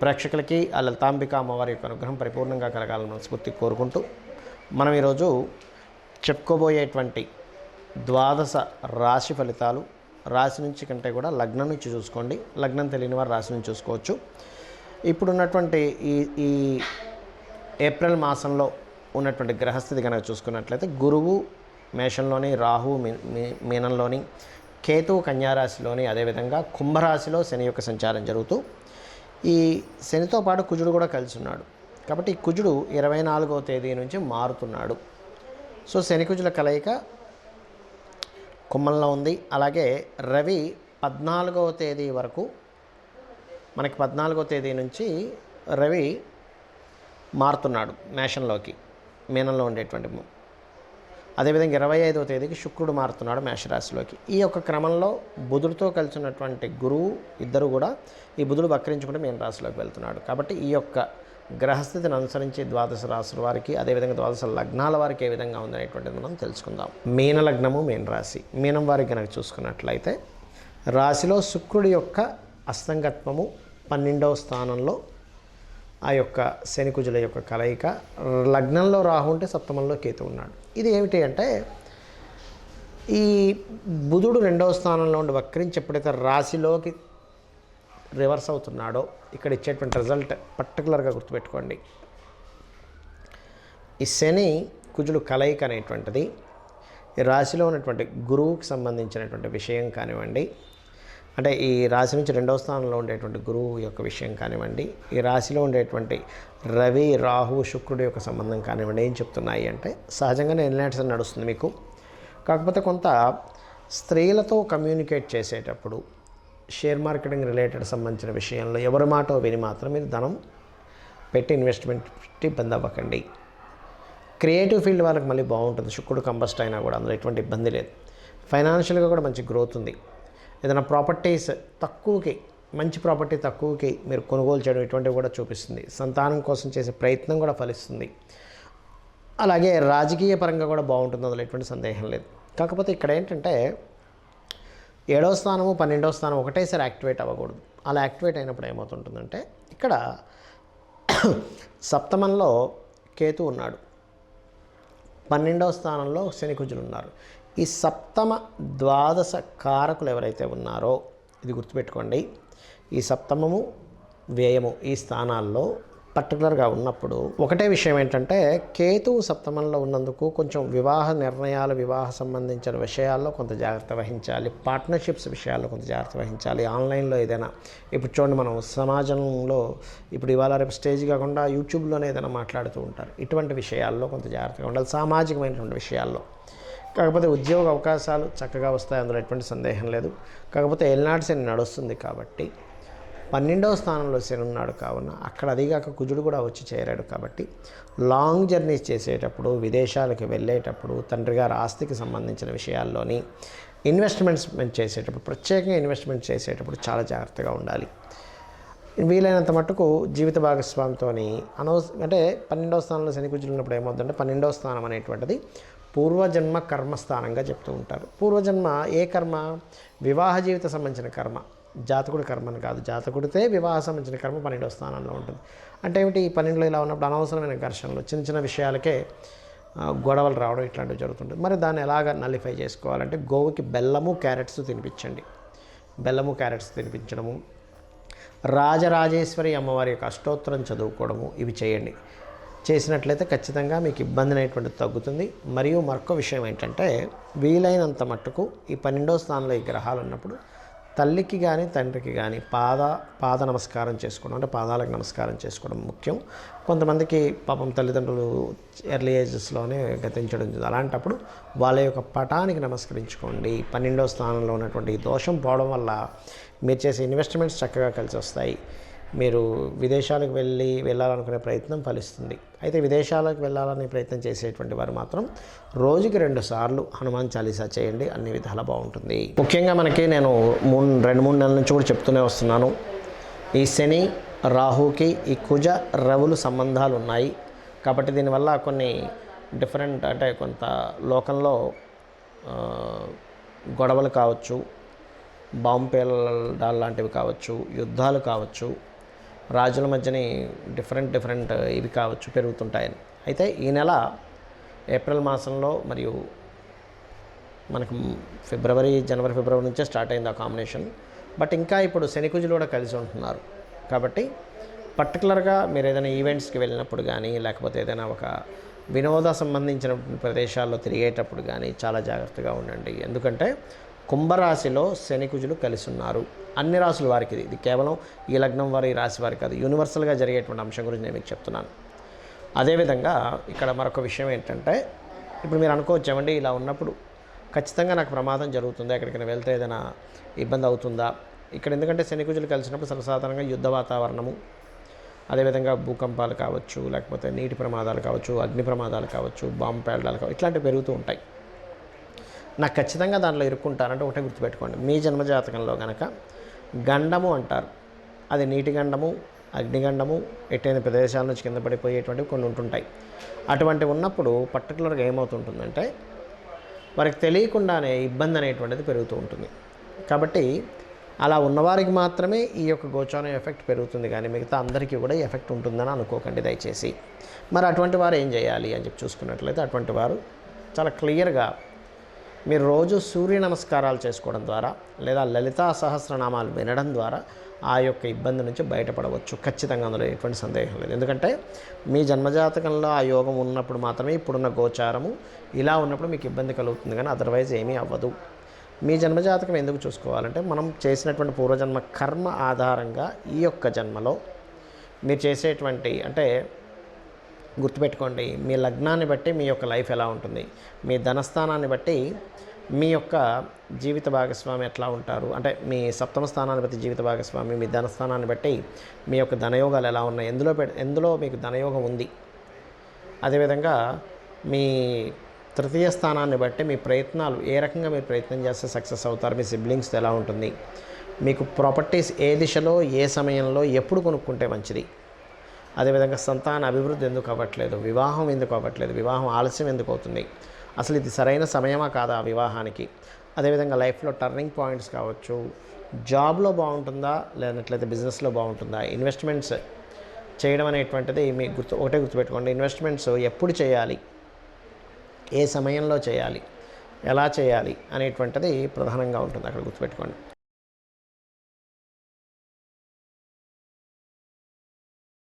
ప్రేక్షకులకి ఆ లలితాంబిక అమ్మవారి యొక్క అనుగ్రహం పరిపూర్ణంగా కలగాలని మనస్ఫూర్తి కోరుకుంటూ మనం ఈరోజు చెప్పుకోబోయేటువంటి ద్వాదశ రాశి ఫలితాలు రాశి నుంచి కంటే కూడా లగ్నం నుంచి చూసుకోండి. లగ్నం తెలియని వారు రాశి నుంచి చూసుకోవచ్చు. ఇప్పుడున్నటువంటి ఈ ఏప్రిల్ మాసంలో ఉన్నటువంటి గ్రహస్థితి కనుక చూసుకున్నట్లయితే గురువు మేషంలోని, రాహు మీనంలోని, కేతువు కన్యారాశిలోని, అదేవిధంగా కుంభరాశిలో శని యొక్క సంచారం జరుగుతూ ఈ శనితో పాటు కుజుడు కూడా కలిసి ఉన్నాడు. కాబట్టి ఈ కుజుడు 24వ తేదీ నుంచి మారుతున్నాడు. సో శని కుజుల కలయిక కుంభంలో ఉంది. అలాగే రవి 14వ తేదీ వరకు, మనకి 14వ తేదీ నుంచి రవి మారుతున్నాడు మేషంలోకి, మీనంలో ఉండేటువంటి. అదేవిధంగా 25వ తేదీకి శుక్రుడు మారుతున్నాడు మేషరాశిలోకి. ఈ యొక్క క్రమంలో బుధుడితో కలిసి ఉన్నటువంటి గురువు ఇద్దరు కూడా, ఈ బుధుడు వక్రించుకుంటే మీన రాశిలోకి వెళ్తున్నాడు. కాబట్టి ఈ యొక్క గ్రహస్థితిని అనుసరించి ద్వాదశ రాశుల వారికి, అదేవిధంగా ద్వాదశ లగ్నాల వారికి ఏ విధంగా ఉందనేటువంటిది మనం తెలుసుకుందాం. మీన లగ్నము, మీన రాశి. మీనం వారికి కనుక చూసుకున్నట్లయితే రాశిలో శుక్రుడి యొక్క అస్తంగత్వము 12వ స్థానంలో, ఆ యొక్క శని కుజుల యొక్క కలయిక. లగ్నంలో రాహు ఉంటే సప్తమంలో కేతు ఉన్నాడు. ఇది ఏమిటి అంటే, ఈ బుధుడు 2వ స్థానంలో ఉండి వక్రించి ఎప్పుడైతే రాశిలోకి రివర్స్ అవుతున్నాడో ఇక్కడ ఇచ్చేటువంటి రిజల్ట్ పర్టికులర్గా గుర్తుపెట్టుకోండి. ఈ శని కుజులు కలయిక అనేటువంటిది ఈ రాశిలో ఉన్నటువంటి గురువుకి సంబంధించినటువంటి విషయం కానివ్వండి, అంటే ఈ రాశి నుంచి 2వ స్థానంలో ఉండేటువంటి గురువు యొక్క విషయం కానివ్వండి, ఈ రాశిలో ఉండేటువంటి రవి, రాహు, శుక్రుడు యొక్క సంబంధం కానివ్వండి, ఏం చెప్తున్నాయి అంటే సహజంగానే ఎలినాట్స్ నడుస్తుంది మీకు. కాకపోతే కొంత స్త్రీలతో కమ్యూనికేట్ చేసేటప్పుడు, షేర్ మార్కెటింగ్ రిలేటెడ్ సంబంధించిన విషయంలో ఎవరి మాటో విని మాత్రం మీరు ధనం పెట్టి ఇన్వెస్ట్మెంట్ ఇబ్బంది అవ్వకండి. క్రియేటివ్ ఫీల్డ్ వాళ్ళకి మళ్ళీ బాగుంటుంది. శుక్రుడు కంబస్ట్ అయినా కూడా అందులో ఎటువంటి ఇబ్బంది లేదు. ఫైనాన్షియల్గా కూడా మంచి గ్రోత్ ఉంది. ఏదైనా ప్రాపర్టీస్ తక్కువకి, మంచి ప్రాపర్టీ తక్కువకి మీరు కొనుగోలు చేయడం ఇటువంటివి కూడా చూపిస్తుంది. సంతానం కోసం చేసే ప్రయత్నం కూడా ఫలిస్తుంది. అలాగే రాజకీయ పరంగా కూడా బాగుంటుంది, అందులో ఎటువంటి సందేహం లేదు. కాకపోతే ఇక్కడ ఏంటంటే 7వ స్థానము, 12వ స్థానం ఒకటేసారి యాక్టివేట్ అవ్వకూడదు. అలా యాక్టివేట్ అయినప్పుడు ఏమవుతుంటుందంటే, ఇక్కడ సప్తమంలో కేతు ఉన్నాడు, 12వ స్థానంలో శని కుజులు ఉన్నారు. ఈ సప్తమ ద్వాదశ కారకులు ఎవరైతే ఉన్నారో ఇది గుర్తుపెట్టుకోండి. ఈ సప్తమము, వ్యయము ఈ స్థానాల్లో పర్టికులర్గా ఉన్నప్పుడు ఒకటే విషయం ఏంటంటే, కేతువు సప్తమంలో ఉన్నందుకు కొంచెం వివాహ నిర్ణయాలు, వివాహ సంబంధించిన విషయాల్లో కొంత జాగ్రత్త వహించాలి. పార్ట్నర్షిప్స్ విషయాల్లో కొంత జాగ్రత్త వహించాలి. ఆన్లైన్లో ఏదైనా, ఇప్పుడు చూడండి మనం సమాజంలో ఇప్పుడు ఇవాళ రేపు స్టేజ్ కాకుండా యూట్యూబ్లోనే ఏదైనా మాట్లాడుతూ ఉంటారు. ఇటువంటి విషయాల్లో కొంత జాగ్రత్తగా ఉండాలి, సామాజికమైనటువంటి విషయాల్లో. కాకపోతే ఉద్యోగ అవకాశాలు చక్కగా వస్తాయి, అందులో ఎటువంటి సందేహం లేదు. కాకపోతే ఏలినాటి శని నడుస్తుంది కాబట్టి 12వ స్థానంలో శని ఉన్నాడు కావున అక్కడ అదిగాక కుజుడు కూడా వచ్చి చేరాడు కాబట్టి లాంగ్ జర్నీస్ చేసేటప్పుడు, విదేశాలకు వెళ్ళేటప్పుడు, తండ్రి గారి ఆస్తికి సంబంధించిన విషయాల్లోని ఇన్వెస్ట్మెంట్స్ చేసేటప్పుడు, ప్రత్యేకంగా ఇన్వెస్ట్మెంట్ చేసేటప్పుడు చాలా జాగ్రత్తగా ఉండాలి. వీలైనంత మట్టుకు జీవిత భాగస్వామితో అంటే 12వ స్థానంలో శని కుజులు ఉన్నప్పుడు ఏమవుతుందంటే, 12వ స్థానం అనేటువంటిది పూర్వజన్మ కర్మస్థానంగా చెప్తూ ఉంటారు. పూర్వజన్మ ఏ కర్మ? వివాహ జీవిత సంబంధించిన కర్మ, జాతకుడి కర్మని కాదు. జాతకుడితే వివాహ సంబంధించిన కర్మ 12వ స్థానంలో ఉంటుంది. అంటే ఏమిటి? ఈ 12లో ఇలా ఉన్నప్పుడు అనవసరమైన ఘర్షణలు, చిన్న చిన్న విషయాలకే గొడవలు రావడం ఇట్లాంటివి జరుగుతుంటుంది. మరి దాన్ని ఎలాగ నలిఫై చేసుకోవాలంటే, గోవుకి బెల్లము, క్యారెట్స్ తినిపించండి. బెల్లము, క్యారెట్స్ తినిపించడము, రాజరాజేశ్వరి అమ్మవారి యొక్క అష్టోత్తరం చదువుకోవడము, ఇవి చేయండి. చేసినట్లయితే ఖచ్చితంగా మీకు ఇబ్బంది అనేటువంటిది తగ్గుతుంది. మరియు మరొక విషయం ఏంటంటే, వీలైనంత మట్టుకు ఈ 12వ స్థానంలో ఈ గ్రహాలు ఉన్నప్పుడు తల్లికి కానీ తండ్రికి కానీ పాద నమస్కారం చేసుకోవడం, అంటే పాదాలకు నమస్కారం చేసుకోవడం ముఖ్యం. కొంతమందికి పాపం తల్లిదండ్రులు ఎర్లీ ఏజెస్లోనే గతించడం, అలాంటప్పుడు వాళ్ళ యొక్క పటానికి నమస్కరించుకోండి. 12వ స్థానంలో ఉన్నటువంటి దోషం పోవడం వల్ల మీరు చేసే ఇన్వెస్ట్మెంట్స్ చక్కగా కలిసి వస్తాయి. మీరు విదేశాలకు వెళ్ళాలనుకునే ప్రయత్నం ఫలిస్తుంది. అయితే విదేశాలకు వెళ్ళాలనే ప్రయత్నం చేసేటువంటి వారు మాత్రం రోజుకి 2 సార్లు హనుమాన్ చాలీసా చేయండి, అన్ని విధాలా బాగుంటుంది. ముఖ్యంగా మనకి నేను 2-3 నెలల నుంచి కూడా చెప్తూనే వస్తున్నాను, ఈ శని రాహుకి ఈ కుజ రవులు సంబంధాలు ఉన్నాయి. కాబట్టి దీనివల్ల కొన్ని డిఫరెంట్, అంటే కొంత లోకంలో గొడవలు కావచ్చు, బాంబు పేలడాలు లాంటివి కావచ్చు, యుద్ధాలు కావచ్చు, రాజుల మధ్యని డిఫరెంట్ ఇవి కావచ్చు పెరుగుతుంటాయని. అయితే ఈ నెల ఏప్రిల్ మాసంలో మరియు మనకు జనవరి ఫిబ్రవరి నుంచే స్టార్ట్ అయింది ఆ కాంబినేషన్. బట్ ఇంకా ఇప్పుడు శనికుజులు కూడా కలిసి ఉంటున్నారు. కాబట్టి పర్టికులర్గా మీరు ఏదైనా ఈవెంట్స్కి వెళ్ళినప్పుడు కానీ, లేకపోతే ఏదైనా ఒక వినోద సంబంధించిన ప్రదేశాల్లో తిరిగేటప్పుడు కానీ చాలా జాగ్రత్తగా ఉండండి. ఎందుకంటే కుంభరాశిలో శనికుజులు కలిసి ఉన్నారు. అన్ని రాశుల వారికి ఇది కేవలం ఈ లగ్నం వారి ఈ రాశి వారికి కాదు, యూనివర్సల్గా జరిగేటువంటి అంశం గురించి నేను మీకు చెప్తున్నాను. అదేవిధంగా ఇక్కడ మరొక విషయం ఏంటంటే, ఇప్పుడు మీరు అనుకోవచ్చామండి ఇలా ఉన్నప్పుడు ఖచ్చితంగా నాకు ప్రమాదం జరుగుతుందా, ఎక్కడికైనా వెళ్తే ఏదైనా ఇబ్బంది అవుతుందా? ఇక్కడ ఎందుకంటే శనికుజులు కలిసినప్పుడు సర్వసాధారణంగా యుద్ధ వాతావరణము, అదేవిధంగా భూకంపాలు కావచ్చు, లేకపోతే నీటి ప్రమాదాలు కావచ్చు, అగ్ని ప్రమాదాలు కావచ్చు, బాంబు పేలడాలు కావచ్చు, ఇట్లాంటివి పెరుగుతూ ఉంటాయి. నాకు ఖచ్చితంగా దాంట్లో ఇరుక్కుంటానంటే ఒకటే గుర్తుపెట్టుకోండి, మీ జన్మజాతకంలో కనుక గండము అంటారు, అది నీటి గండము, అగ్నిగండము, ఎట్టైన ప్రదేశాల నుంచి కింద పడిపోయేటువంటివి కొన్ని ఉంటుంటాయి. అటువంటివి ఉన్నప్పుడు పర్టికులర్గా ఏమవుతుంటుందంటే వారికి తెలియకుండానే ఇబ్బంది అనేటువంటిది పెరుగుతూ ఉంటుంది. కాబట్టి అలా ఉన్నవారికి మాత్రమే ఈ యొక్క గోచారం ఎఫెక్ట్ పెరుగుతుంది, కానీ మిగతా అందరికీ కూడా ఈ ఎఫెక్ట్ ఉంటుందని అనుకోకండి దయచేసి. మరి అటువంటి వారు ఏం చేయాలి అని చెప్పి చూసుకున్నట్లయితే, అటువంటి వారు చాలా క్లియర్గా మీరు రోజు సూర్య నమస్కారాలు చేసుకోవడం ద్వారా లేదా లలితా సహస్రనామాలు వినడం ద్వారా ఆ యొక్క ఇబ్బంది నుంచి బయటపడవచ్చు. ఖచ్చితంగా అందులో ఎటువంటి సందేహం లేదు. ఎందుకంటే మీ జన్మజాతకంలో ఆ యోగం ఉన్నప్పుడు మాత్రమే ఇప్పుడున్న గోచారము ఇలా ఉన్నప్పుడు మీకు ఇబ్బంది కలుగుతుంది, కానీ అదర్వైజ్ ఏమీ అవ్వదు. మీ జన్మజాతకం ఎందుకు చూసుకోవాలంటే, మనం చేసినటువంటి పూర్వజన్మ కర్మ ఆధారంగా ఈ యొక్క జన్మలో మీరు చేసేటువంటి, అంటే గుర్తుపెట్టుకోండి, మీ లగ్నాన్ని బట్టి మీ యొక్క లైఫ్ ఎలా ఉంటుంది, మీ ధనస్థానాన్ని బట్టి మీ యొక్క జీవిత భాగస్వామి ఎట్లా ఉంటారు, అంటే మీ సప్తమ స్థానాన్ని బట్టి జీవిత భాగస్వామి, మీ ధనస్థానాన్ని బట్టి మీ యొక్క ధనయోగాలు ఎలా ఉన్నాయి, ఎందులో మీకు ధనయోగం ఉంది, అదేవిధంగా మీ తృతీయ స్థానాన్ని బట్టి మీ ప్రయత్నాలు ఏ రకంగా మీరు ప్రయత్నం చేస్తే సక్సెస్ అవుతారు, మీ సిబ్లింగ్స్ ఎలా ఉంటుంది, మీకు ప్రాపర్టీస్ ఏ దిశలో ఏ సమయంలో ఎప్పుడు కొనుక్కుంటే మంచిది, అదేవిధంగా సంతాన అభివృద్ధి ఎందుకు అవ్వట్లేదు, వివాహం ఎందుకు అవ్వట్లేదు, వివాహం ఆలస్యం ఎందుకు అవుతుంది, అసలు ఇది సరైన సమయమా కాదా వివాహానికి, అదేవిధంగా లైఫ్లో టర్నింగ్ పాయింట్స్ కావచ్చు, జాబ్లో బాగుంటుందా లేనట్లయితే బిజినెస్లో బాగుంటుందా, ఇన్వెస్ట్మెంట్స్ చేయడం అనేటువంటిది మీ ఒకటే గుర్తుపెట్టుకోండి, ఇన్వెస్ట్మెంట్స్ ఎప్పుడు చేయాలి, ఏ సమయంలో చేయాలి, ఎలా చేయాలి అనేటువంటిది ప్రధానంగా ఉంటుంది అక్కడ గుర్తుపెట్టుకోండి.